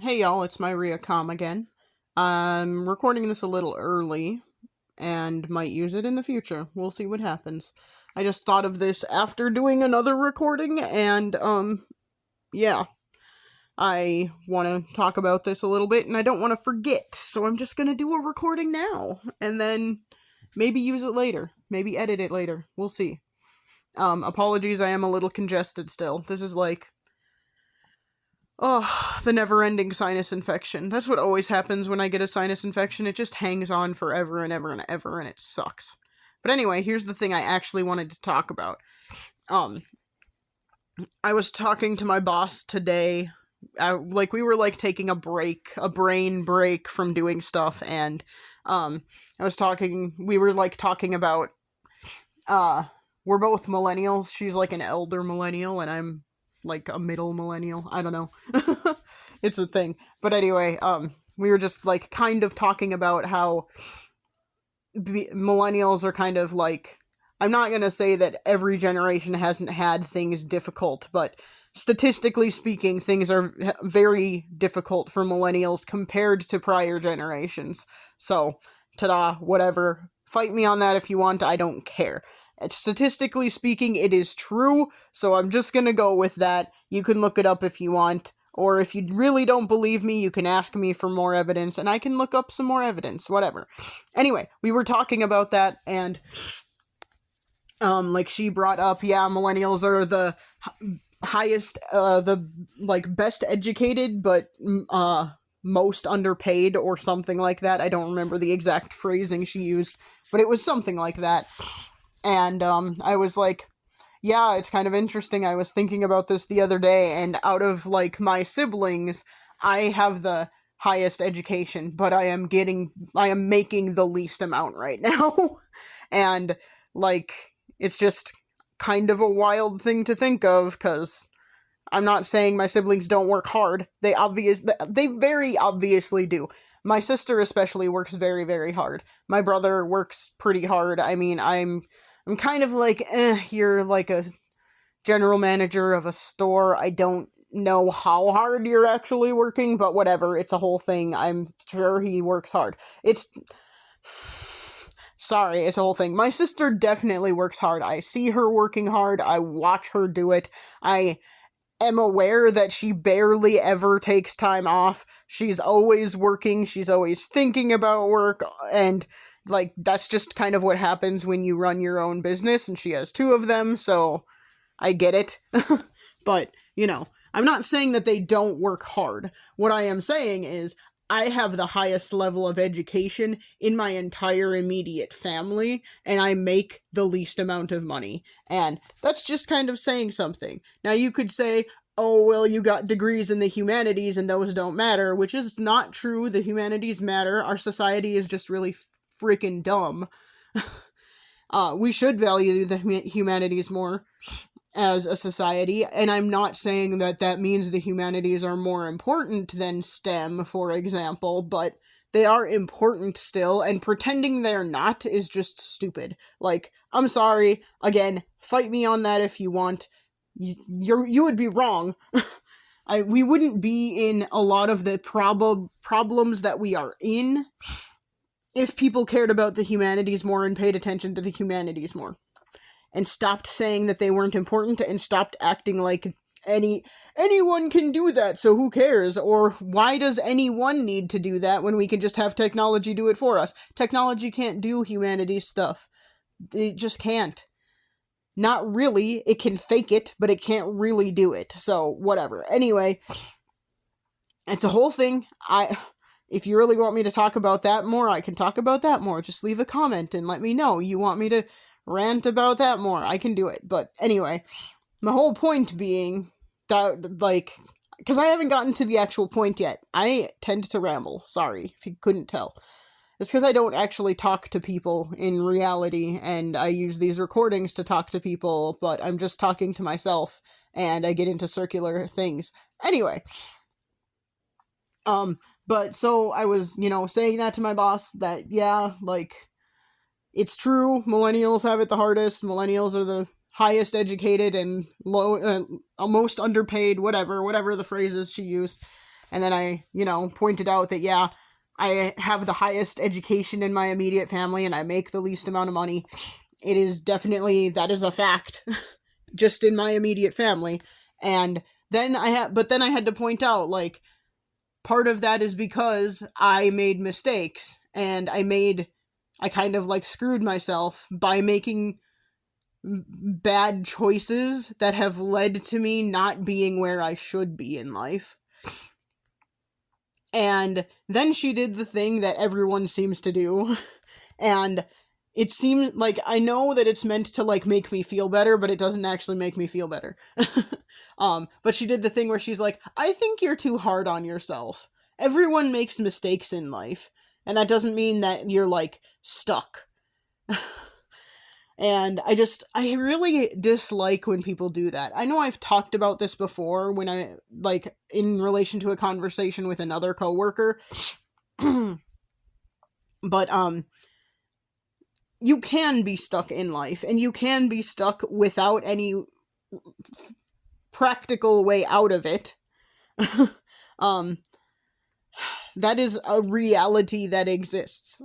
Hey y'all, it's Myria Com again. I'm recording this a little early and might use it in the future. We'll see what happens. I just thought of this after doing another recording and yeah, I want to talk about this a little bit and I don't want to forget. So I'm just going to do a recording now and then maybe use it later. Maybe edit it later. We'll see. Apologies, I am a little congested still. This is like the never-ending sinus infection. That's what always happens when I get a sinus infection. It just hangs on forever and ever and ever, and it sucks. But anyway, here's the thing I actually wanted to talk about. I was talking to my boss today. We were, taking a brain break from doing stuff, and, we were, talking about, we're both millennials. She's, an elder millennial, and I'm a middle millennial. I don't know. It's a thing. But anyway, we were just kind of talking about how millennials are kind of I'm not going to say that every generation hasn't had things difficult, but statistically speaking, things are very difficult for millennials compared to prior generations. So, ta-da, whatever. Fight me on that if you want, I don't care. Statistically speaking, it is true, so I'm just gonna go with that. You can look it up if you want, or if you really don't believe me, you can ask me for more evidence, and I can look up some more evidence, whatever. Anyway, we were talking about that, and, she brought up, yeah, millennials are the highest, best educated, but, most underpaid, or something like that. I don't remember the exact phrasing she used, but it was something like that. And, I was yeah, it's kind of interesting. I was thinking about this the other day, and out of, my siblings, I have the highest education, but I am making the least amount right now. And, it's just kind of a wild thing to think of, because I'm not saying my siblings don't work hard. They very obviously do. My sister especially works very, very hard. My brother works pretty hard. I mean, I'm kind of you're a general manager of a store. I don't know how hard you're actually working, but whatever. It's a whole thing. I'm sure he works hard. Sorry, it's a whole thing. My sister definitely works hard. I see her working hard. I watch her do it. I am aware that she barely ever takes time off. She's always working. She's always thinking about work, and that's just kind of what happens when you run your own business, and she has two of them, so I get it. But, I'm not saying that they don't work hard. What I am saying is, I have the highest level of education in my entire immediate family, and I make the least amount of money. And that's just kind of saying something. Now, you could say, oh, well, you got degrees in the humanities and those don't matter, which is not true. The humanities matter. Our society is just really freaking dumb. We should value the humanities more as a society, and I'm not saying that means the humanities are more important than STEM, for example, but they are important still, and pretending they're not is just stupid. I'm sorry, again, fight me on that if you want. You would be wrong. We wouldn't be in a lot of the problems that we are in if people cared about the humanities more and paid attention to the humanities more. And stopped saying that they weren't important, and stopped acting like anyone can do that, so who cares? Or why does anyone need to do that when we can just have technology do it for us? Technology can't do humanities stuff. It just can't. Not really. It can fake it, but it can't really do it. So, whatever. Anyway, it's a whole thing. If you really want me to talk about that more, I can talk about that more. Just leave a comment and let me know. You want me to rant about that more, I can do it. But anyway, my whole point being that, because I haven't gotten to the actual point yet. I tend to ramble. Sorry if you couldn't tell. It's because I don't actually talk to people in reality, and I use these recordings to talk to people, but I'm just talking to myself, and I get into circular things. Anyway, but so I was, saying that to my boss, that, yeah, it's true, millennials have it the hardest. Millennials are the highest educated and most underpaid, whatever the phrases she used. And then I, pointed out that, yeah, I have the highest education in my immediate family and I make the least amount of money. It is definitely, that is a fact, just in my immediate family. And then I had to point out, like, part of that is because I made mistakes and I kind of like screwed myself by making bad choices that have led to me not being where I should be in life. And then she did the thing that everyone seems to do. And it seemed like, I know that it's meant to like make me feel better, but it doesn't actually make me feel better. But she did the thing where she's like, I think you're too hard on yourself. Everyone makes mistakes in life, and that doesn't mean that you're like stuck. And I really dislike when people do that. I know I've talked about this before when I, like, in relation to a conversation with another coworker. But, you can be stuck in life, and you can be stuck without any practical way out of it. That is a reality that exists.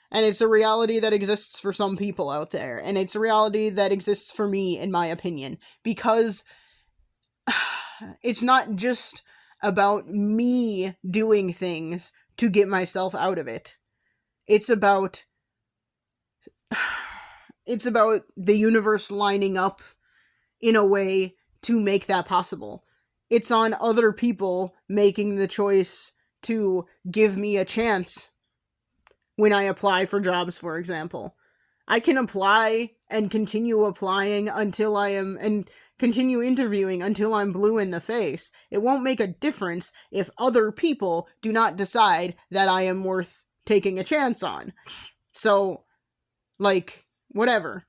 And it's a reality that exists for some people out there. And it's a reality that exists for me, in my opinion. Because it's not just about me doing things to get myself out of it. It's about the universe lining up in a way to make that possible. It's on other people making the choice to give me a chance when I apply for jobs, for example. I can apply and continue applying and continue interviewing until I'm blue in the face. It won't make a difference if other people do not decide that I am worth taking a chance on. So, like, whatever.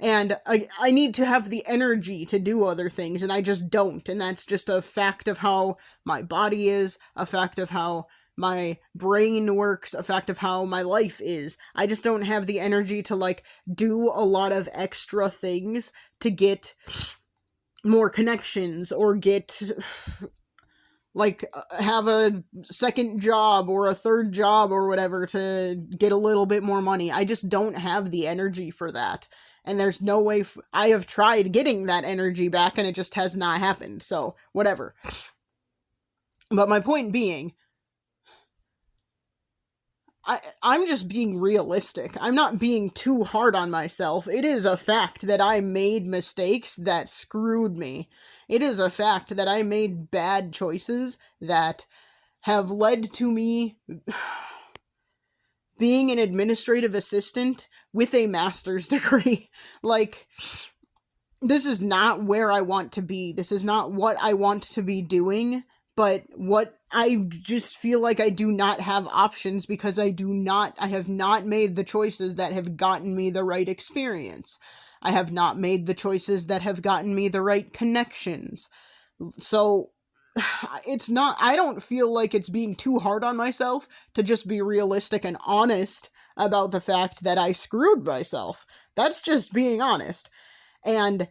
And I need to have the energy to do other things, and I just don't. And that's just a fact of how my body is, a fact of how my brain works, a fact of how my life is. I just don't have the energy to, like, do a lot of extra things to get more connections or get, like, have a second job or a third job or whatever to get a little bit more money. I just don't have the energy for that. And there's no way I have tried getting that energy back and it just has not happened. So, whatever. But my point being, I'm just being realistic. I'm not being too hard on myself. It is a fact that I made mistakes that screwed me. It is a fact that I made bad choices that have led to me being an administrative assistant with a master's degree. Like, this is not where I want to be. This is not what I want to be doing. But what I just feel like I do not have options because I have not made the choices that have gotten me the right experience. I have not made the choices that have gotten me the right connections. So, I don't feel like it's being too hard on myself to just be realistic and honest about the fact that I screwed myself. That's just being honest. And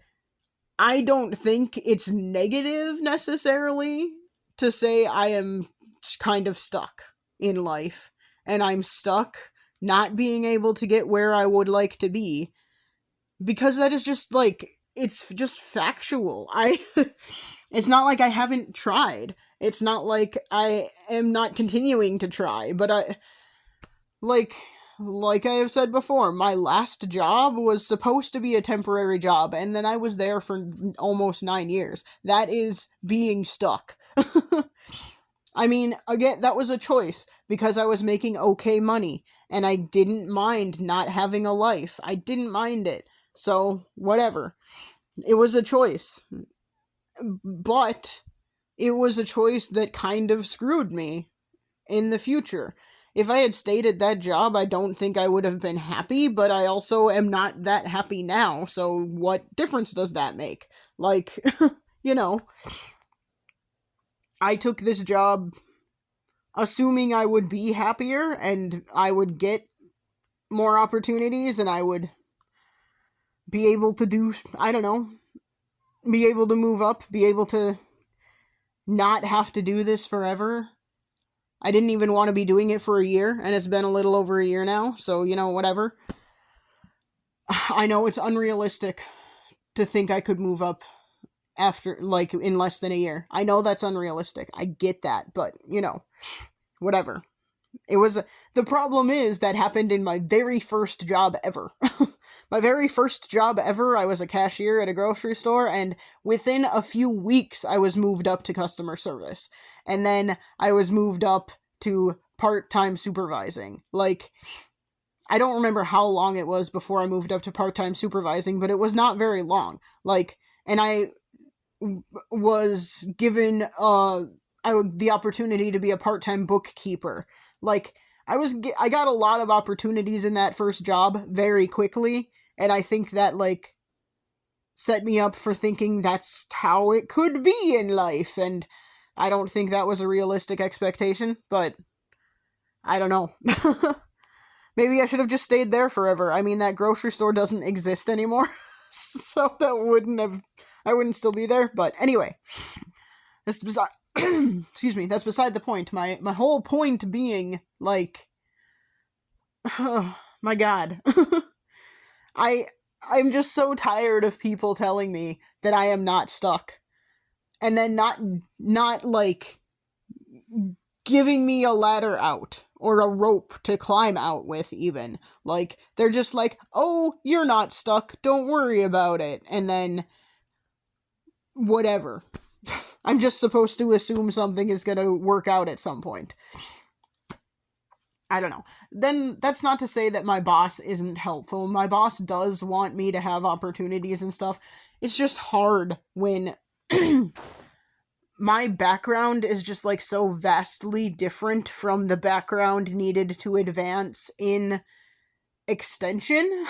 I don't think it's negative necessarily to say I am kind of stuck in life, and I'm stuck not being able to get where I would like to be, because that is just, like, it's just factual. It's not like I haven't tried. It's not like I am not continuing to try, but like I have said before, my last job was supposed to be a temporary job, and then I was there for almost 9 years. That is being stuck. I mean, again, that was a choice, because I was making okay money, and I didn't mind not having a life. I didn't mind it. So, whatever. It was a choice. But it was a choice that kind of screwed me in the future. If I had stayed at that job, I don't think I would have been happy, but I also am not that happy now, so what difference does that make? Like, I took this job assuming I would be happier and I would get more opportunities and I would be able to do, I don't know, be able to move up, be able to not have to do this forever. I didn't even want to be doing it for a year, and it's been a little over a year now, so, whatever. I know it's unrealistic to think I could move up after, like, in less than a year. I know that's unrealistic. I get that, but, whatever. The problem is that happened in my very first job ever. My very first job ever, I was a cashier at a grocery store, and within a few weeks, I was moved up to customer service. And then I was moved up to part-time supervising. Like, I don't remember how long it was before I moved up to part-time supervising, but it was not very long. Like, and I was given the opportunity to be a part-time bookkeeper. Like, I got a lot of opportunities in that first job very quickly, and I think that, like, set me up for thinking that's how it could be in life, and I don't think that was a realistic expectation, but I don't know. Maybe I should have just stayed there forever. I mean, that grocery store doesn't exist anymore, so I wouldn't still be there, but anyway. Excuse me, that's beside the point. My whole point being, like, oh, my god. I'm just so tired of people telling me that I am not stuck. And then not like, giving me a ladder out, or a rope to climb out with, even. Like, they're just like, oh, you're not stuck, don't worry about it. And then, whatever. I'm just supposed to assume something is gonna work out at some point. I don't know. Then, that's not to say that my boss isn't helpful. My boss does want me to have opportunities and stuff. It's just hard when my background is just, like, so vastly different from the background needed to advance in extension.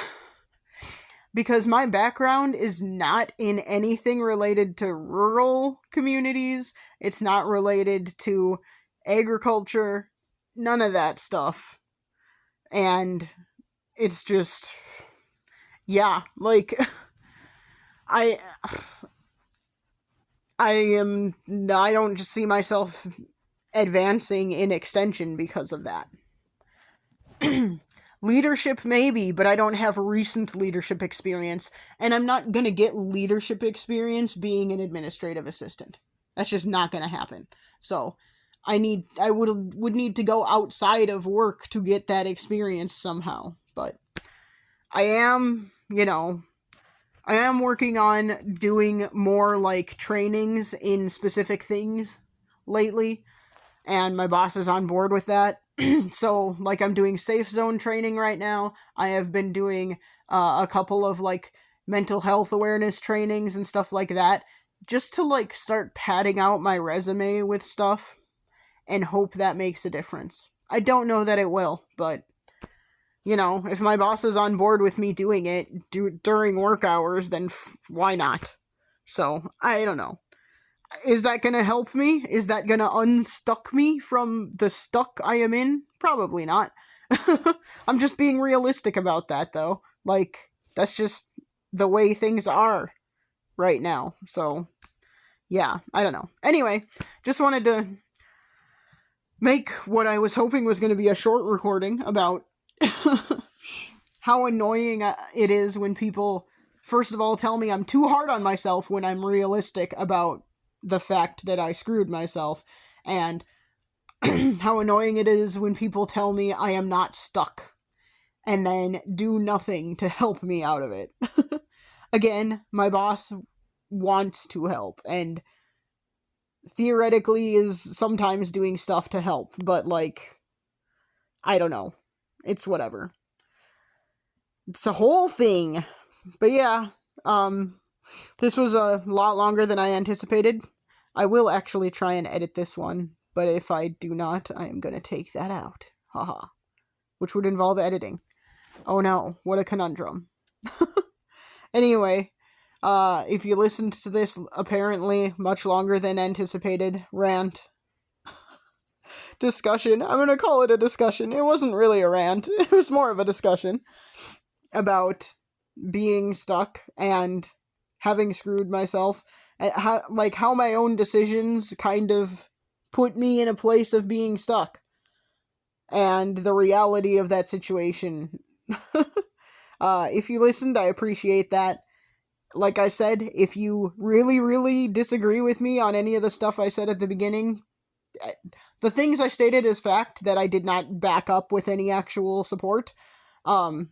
Because my background is not in anything related to rural communities. It's not related to agriculture. None of that stuff. And it's just, yeah, like, I don't just see myself advancing in extension because of that. Leadership, maybe, but I don't have recent leadership experience, and I'm not gonna get leadership experience being an administrative assistant. That's just not gonna happen. So, I would need to go outside of work to get that experience somehow, but I am working on doing more, like, trainings in specific things lately, and my boss is on board with that. So, like, I'm doing safe zone training right now. I have been doing a couple of, like, mental health awareness trainings and stuff like that, just to, like, start padding out my resume with stuff, and hope that makes a difference. I don't know that it will, but, if my boss is on board with me doing it during work hours, then why not? So, I don't know. Is that gonna help me? Is that gonna unstuck me from the stuck I am in? Probably not. I'm just being realistic about that, though. Like, that's just the way things are right now. So, yeah, I don't know. Anyway, just wanted to make what I was hoping was going to be a short recording about how annoying it is when people, first of all, tell me I'm too hard on myself when I'm realistic about the fact that I screwed myself, and how annoying it is when people tell me I am not stuck, and then do nothing to help me out of it. Again, my boss wants to help, and theoretically is sometimes doing stuff to help, but, like, I don't know. It's whatever. It's a whole thing. But yeah, this was a lot longer than I anticipated. I will actually try and edit this one, but if I do not, I am gonna take that out. Haha. Which would involve editing. Oh no, what a conundrum. Anyway, if you listened to this apparently much longer than anticipated rant, discussion, I'm gonna call it a discussion. It wasn't really a rant, it was more of a discussion about being stuck and having screwed myself, and how my own decisions kind of put me in a place of being stuck, and the reality of that situation. If you listened, I appreciate that. Like I said, if you really, really disagree with me on any of the stuff I said at the beginning, the things I stated as fact that I did not back up with any actual support. Um,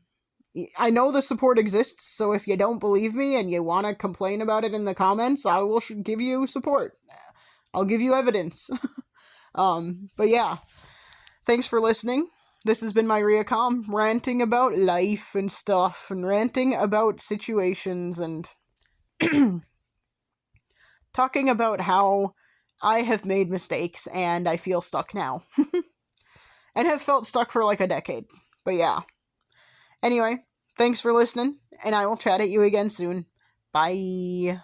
I know the support exists, so if you don't believe me and you want to complain about it in the comments, I will give you support. I'll give you evidence. But yeah, thanks for listening. This has been my Riacom, ranting about life and stuff, and ranting about situations, and talking about how I have made mistakes and I feel stuck now. And have felt stuck for like a decade. But yeah. Anyway, thanks for listening, and I will chat at you again soon. Bye.